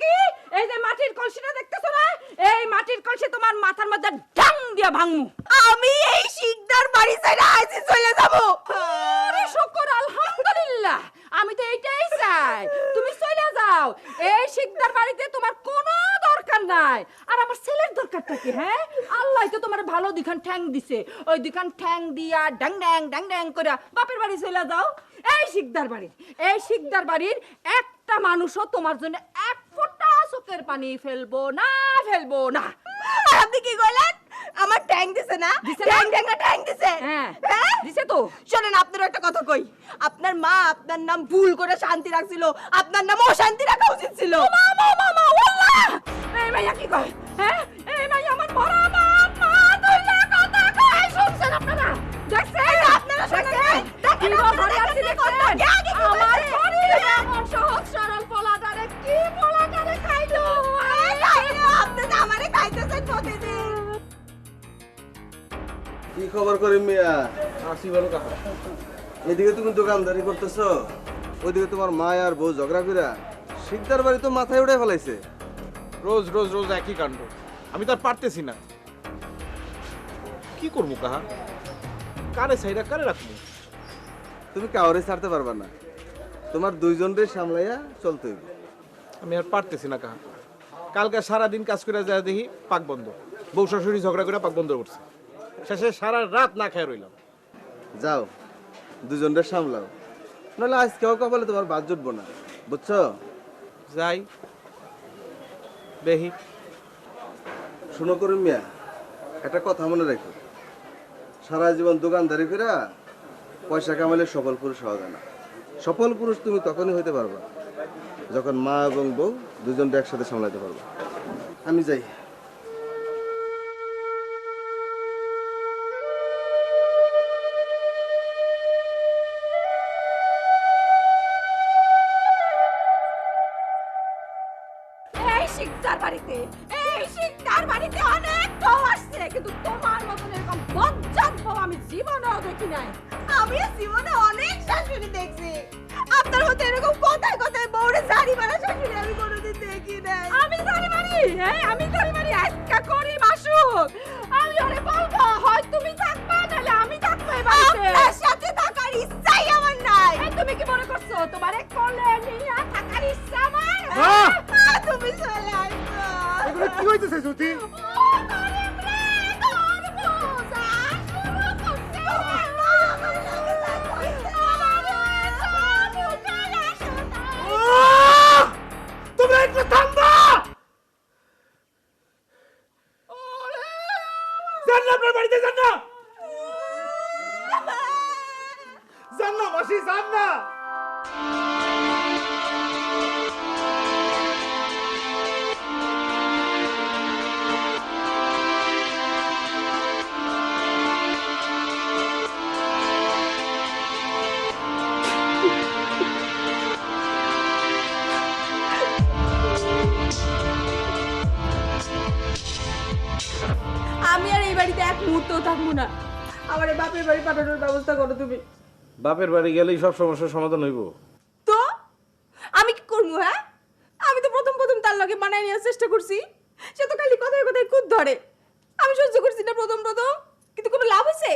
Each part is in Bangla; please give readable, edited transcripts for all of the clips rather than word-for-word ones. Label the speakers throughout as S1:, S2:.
S1: কি এই যে মাটির কলসিটা দেখতেছো না, এই মাটির কলসি তোমার মাথার মধ্যে ডাং দিয়া ভাঙমু।
S2: আমি এই শিকদার বাড়ি ছেড়ে আইছি চলে যাব।
S1: আরে শুকর আলহামদুলিল্লাহ, আমি তো এইটাই চাই তুমি চলে যাও। এই শিকদার বাড়িতে তোমার কোনো দরকার নাই। আর আমার ছেলের দরকারটা কি? হ্যাঁ, আল্লাহ তো তোমার ভালো দিখান ঠ্যাং দিছে, ওই দিখান ঠ্যাং দিয়া ড্যাং ড্যাং ড্যাং করে বাপের বাড়ি চলে যাও। এই শিকদার বাড়ির একটা মানুষও তোমার জন্য এক ফোঁটা চোখের পানি ফেলবো না।
S2: আর আপনি কি কইলেন? আমার ট্যাং দিছে না?
S1: দিছে না?
S2: ট্যাং দিছে।
S1: হ্যাঁ
S2: হ্যাঁ
S1: দিছে তো।
S2: শোনেন, আপনার একটা কথা কই। আপনার মা আপনার নাম ভুল করে শান্তি রাখছিল, আপনার নাম অশান্তি রাখা উচিত ছিল।
S1: এই মাইয়া কি কয়? হ্যাঁ, এই মাইয়া আমার বড় মা দুইলা কথা কয়। শুনছেন আপনারা? দেখছেন?
S2: আপনারা শুনেন?
S1: কি বলে যাচ্ছি দেখছেন?
S2: আগে কি
S1: আমার
S2: বলছে?
S1: শরীরে এমন সহজ সরল পোলাটারে কি পোলাটারে খাইলো?
S2: আপনি তো আমারে খাইতেছেন প্রতিদিন।
S3: কি খবর করি মিয়া?
S4: আসি বলো কাকা।
S3: এদিকে তুমি দোকানদারি করতেছো, ওইদিকে তোমার মা আর বউ ঝগড়া ফিরা শিকদার বাড়ি তো মাথায় উঠে ফেলাইছে।
S4: রোজ রোজ রোজ একই কাণ্ড, আমি তো আর পারতেছি না। কি করবো কাহা? কারে সাইডা কারে রাখবো?
S3: তুমি কাউরে ছাড়তে পারবা না, তোমার দুইজনরে সামলাইয়া চলতে হইবে।
S4: আমি আর পারতেছি না কাহা। কালকে সারাদিন কাজ করে যায় দেখি পাক বন্ধ, বউ শাশুড়ি ঝগড়া করে পাক বন্ধ করছে। শেষে সারা রাত না খেয়ে রইলাম।
S3: যাও দুজনরে সামলাও, নাহলে আজকেও কপালে তোমার বাদ জুটবো না, বুঝছো?
S4: যাই দেখি।
S3: শুনো করিম মিয়া, একটা কথা মনে রেখো, সারা জীবন দোকানদারি ফিরা পয়সা কামালে সফল পুরুষ হওয়া যায় না। সফল পুরুষ তুমি তখনই হইতে পারবা যখন মা এবং বউ দুজনকে একসাথে সামলাতে পারবা। আমি যাই।
S1: এই শিকদার বাড়িতে অনেক বউ আসছে, কিন্তু তোমার মতন এরকম বজ্জাত বউ আমি জীবনেও দেখি নাই।
S2: আমি জীবনে অনেক শাশুড়ি দেখছি, আপনার মতো এরকম কথায় কথায় বউরে ঝাড়ি মারা শাশুড়ি আমি কোনোদিন দেখি নাই।
S1: আমি জানি মারি, হ্যাঁ আমি জানি মারি, আজকা করি মাসুক। আমি ওরে বলবো হয় তুমি থাকবা নাহলে আমি থাকবো এই বাড়িতে।
S2: আপনার সাথে থাকার ইচ্ছাই আমার নাই।
S1: এই তুমি কি মনে করছো তোমারে কোলে নিয়ে থাকার ইচ্ছা আমার?
S2: তুমি চলে আসো।
S4: এগুলো কি হইতেছে জ্যোতি? তোমরা একটু থামবা! যান না আপনার বাড়িতে, যান না! যান না মাসি, যান না!
S2: আমি আর এই বাড়িতে এক মুহূর্তও থাকবো না। আমার এই বাপের বাড়ি পাঠানোর ব্যবস্থা করো তুমি।
S4: বাপের বাড়ি গেলেই সব সমস্যার সমাধান হইব।
S2: তো আমি কি করবো? হ্যাঁ, আমি তো প্রথম তার লগে মানায় নেওয়ার চেষ্টা করছি, সে তো খালি কথায় কথায় কুদ ধরে। আমি সহ্য করছি না প্রথম, কিন্তু কোনো লাভ হয়েছে?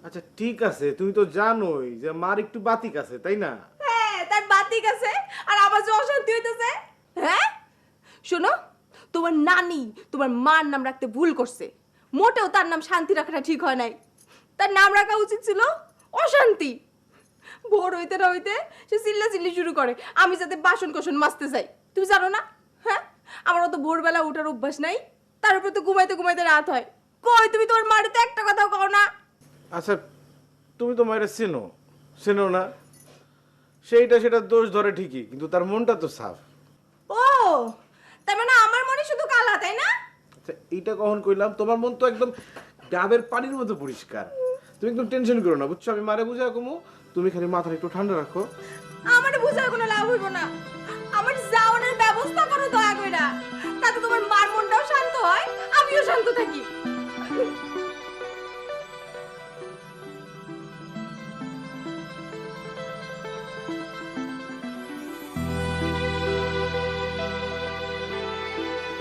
S4: আচ্ছা ঠিক আছে, তুমি তো জানোই যে মার একটু বাতিক আছে, তাই না?
S2: হ্যাঁ, তার বাতিক আছে, আর আবার যে অশান্তি হইতেছে। হ্যাঁ শোনো, তোমার নানি তোমার মার নাম রাখতে ভুল করছে। মোটেও তার নাম শান্তি রাখাটা ঠিক হয় নাই, তার নাম রাখা উচিত ছিল অশান্তি। ভোর হইতে না হইতে সে চিল্লাচিল্লি শুরু করে আমি যাতে বাসন কোসন মাজতে যাই। তুমি জানো না? হ্যাঁ, আমার অত ভোরবেলা উঠার অভ্যাস নাই, তার উপর তো ঘুমাইতে ঘুমাইতে রাত হয়। কই তুমি তোমার মার তো একটা কথাও কও না।
S4: আচ্ছা তুমি তো মায়ের চেনো না, সেটা দোষ ধরে ঠিকই, কিন্তু তার মনটা তো সাফ।
S2: ও তার মানে আমার মনে শুধু কালা, তাই না?
S4: আচ্ছা এইটা কখন কইলাম? তোমার মন তো একদম ডাবের পানির মতো পরিষ্কার। তুমি একদম টেনশন করো না, বুঝছো? আমি মারে বুঝাই কমু, তুমি খালি মাথাটা একটু ঠান্ডা রাখো।
S2: আমার বুঝার কোনো লাভ হইব না। আমার যাওয়ানোর ব্যবস্থা করো দয়া কইরা, তাতে তোমার মার মনটাও শান্ত হয়, আমিও শান্ত থাকি।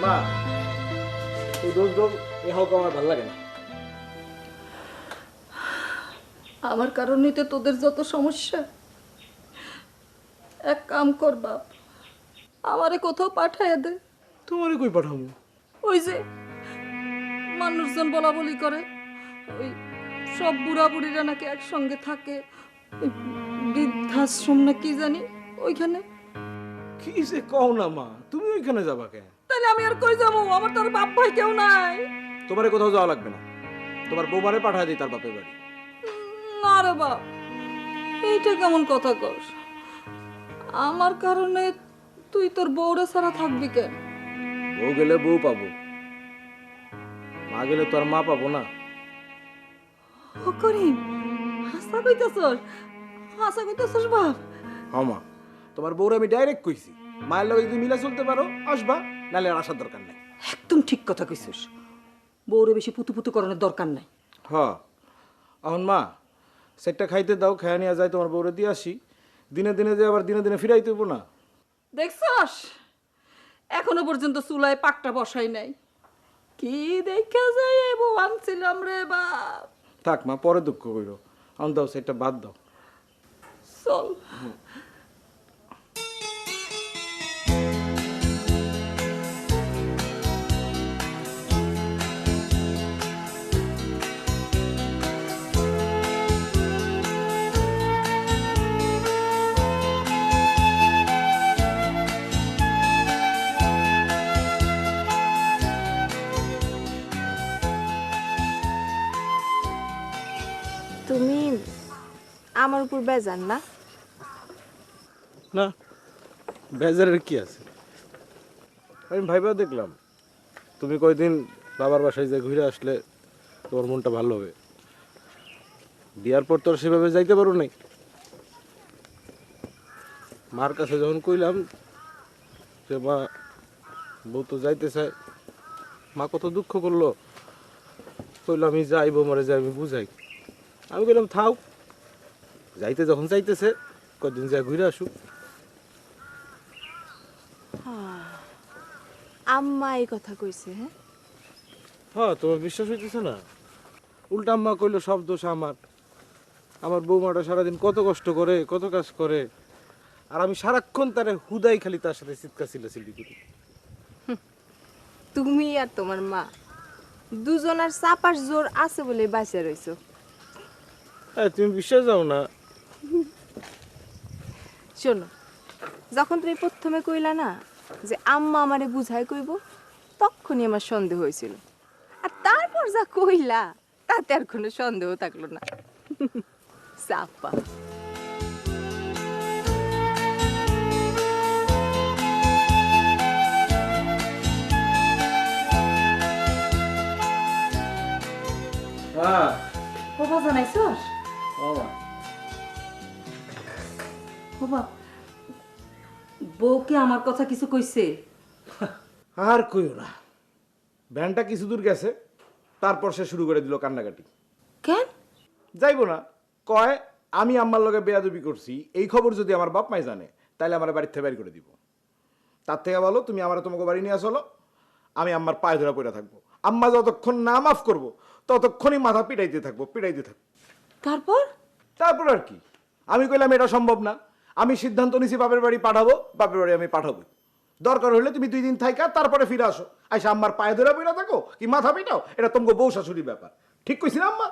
S4: মা এই দোষ দোষ এ হোক আমার ভালো লাগে না।
S1: আমার কারণেই তো তোদের যত সমস্যা। এক কাম কর বাপ, আমারে কোথাও পাঠায় দে।
S4: তোমারে কই পাঠাবো?
S1: ওই যে মানুষজন বলা বলি করে ওই সব বুড়া বুড়িরা নাকি একসঙ্গে থাকে, ওই বৃদ্ধাশ্রম না কি জানি, ওইখানে।
S4: কি যে কও না মা, তুমি ওইখানে যাবা কেন?
S1: তাহলে আমি আর কই যাবো? আমার তো আর বাপ ভাই কেউ নাই।
S4: তোমারে কোথাও যাওয়া লাগবে না, তোমার বৌমারে পাঠায় দিই তার বাপের বাড়ি।
S1: না রে বাপ, এইটা কেমন কথা কস? আমার কারণে তুই তোর বউরে ছাড়া থাকবি কেন?
S4: বউ গেলে বউ পাবো, মা গেলে তো আর মা পাবো না।
S1: ও করিম, হাসা কইতাছস? হাসা কইতাছস বাপ?
S4: হ্যাঁ মা, তোমার বউরে আমি ডাইরেক্ট কইছি মায়ের লগে যদি মিলা চলতে পারো আসবা, নাহলে আর আসার দরকার নেই।
S1: একদম ঠিক কথা কইছিস, বউরে বেশি পুতু পুতু করানোর দরকার নাই।
S4: হ্যাঁ এখন মা সেটটা খাইতে দাও, খাইয়া নিয়ে যায় তোমার বউরে দিয়ে আসি। দিনে দিনে যে আবার দিনে দিনে ফিরাইতে হইব না।
S1: দেখছস এখনো পর্যন্ত চুলায় পাকটা বসাই নাই। কি দেখা যায় এই বউ আনছিলাম রে বাপ।
S4: থাক মা, পরে দুঃখ কইরো, আন দাও সেটটা বাদ দাও।
S1: চল।
S2: তুমি আমার উপর বেজান না?
S4: না বেজারের কি আছে, আমি ভাইবা দেখলাম তুমি কয়দিন বাবার বাসায় যে ঘুরে আসলে তোমার মনটা ভালো হবে। বিয়ার পর তো আর সেভাবে যাইতে পারো নাই। মার কাছে যখন কইলাম যে মা বউ তো যাইতে চায়, মা কত দুঃখ করলো। কইলো আমি যাইব মরে যাই, আমি বুঝাই। আমি কইলাম থাও, যাইতে যখন চাইতেছে কদিন যা ঘুরে আসুক।
S2: আম্মা এই কথা কইছে? হ্যাঁ,
S4: হ্যাঁ তোমার বিশ্বাস হইতেছে না? উল্টা আম্মা কইলো সব দোষ আমার। আমার বৌমাটা সারাদিন কত কষ্ট করে, কত কাজ করে, আর আমি সারাক্ষণ তারে হুদাই খালি তার সাথে চিৎকার চিল্লাচিল্লি করি।
S2: তুমি আর তোমার মা দুজনের চাপার জোর আছে বলে বাঁচে রইছো।
S4: হ্যাঁ তুমি বিশ্বাস যাও না?
S2: শোনো, যখন তুমি প্রথমে কইলা না যে আম্মা আমারে বুঝাই কইব, তখনই আমার সন্দেহ হয়েছিল। আর তারপর যা কইলা তাতে আর কোনো সন্দেহ থাকলো না। চাপা।
S4: হ্যাঁ
S1: বাবা জানাইছস? বাবা বউ কি আমার কথা কিছু কইছে?
S4: আর কইও না, ভ্যানটা কিছু দূর গেছে, তারপর সে শুরু করে দিল কান্নাকাটি।
S1: কেন?
S4: যাইবো না, কয় আমি আম্মার লগে বেয়াদবি করছি, এই খবর যদি আমার বাপ মাই জানে তাহলে আমার বাড়ির থেকে বের করে দিব। তার থেকে ভালো তুমি আমার তোমাকে বাড়ি নিয়ে আসলো, আমি আম্মার পায়ে ধরা পড়ে থাকবো। আম্মা যতক্ষণ না মাফ করবো ততক্ষণই মাথা পিটাইতে থাকবো, পিটাইতে থাকবো।
S1: তারপর?
S4: তারপর আর কি? আমি কইলাম এটা সম্ভব না, আমি সিদ্ধান্ত নিছি বাপের বাড়ি পাঠাবো, বাপের বাড়ি আমি পাঠাবো। দরকার হলে তুমি 2 দিন থাইকা তারপরে ফিরে আসো, আইসা আম্মার পায়ে ধরে পড়ে থাকো কি মাথা পিটাও, এটা তোমাকে বউ শাশুড়ির ব্যাপার। ঠিক কইছি না আম্মা?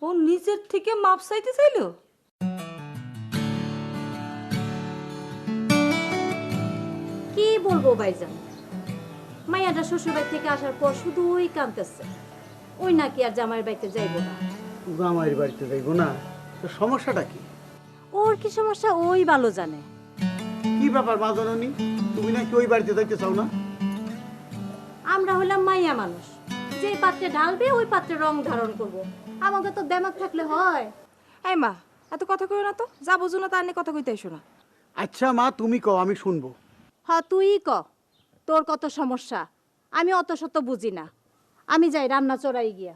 S1: ও নিজের থেকে মাপ চাইতে চাইলো?
S5: কি বলবো ভাইজান, মাইয়াটা শ্বশুর বাড়ি থেকে আসার পর শুধু ওই কাঁদতেছে, ওই নাকি আর জামাইয়ের বাড়িতে যাইবো না।
S6: জামাইয়ের বাড়িতে যাইবো না? তো সমস্যাটা কি?
S5: ওর কি সমস্যা ওই ভালো জানে।
S6: কি ব্যাপার মা জননী, তুমি নাকি ওই বাড়িতে যাইতে চাও না?
S5: আমরা হলাম মাইয়া মানুষ, যে পাত্রে ঢালবে ওই পাত্রে রং ধারণ করব। আমাকে তো দেমাগ থাকলে হয়।
S2: এই মা, এত কথা কইও না তো, যা বুঝো না তার নিয়ে কথা কইতে এসো না।
S6: আচ্ছা মা তুমি কও, আমি শুনবো।
S5: তুই ক, তোর কত সমস্যা, আমি অত শত বুঝি না। আমি যাই রান্না চড়াই গিয়া।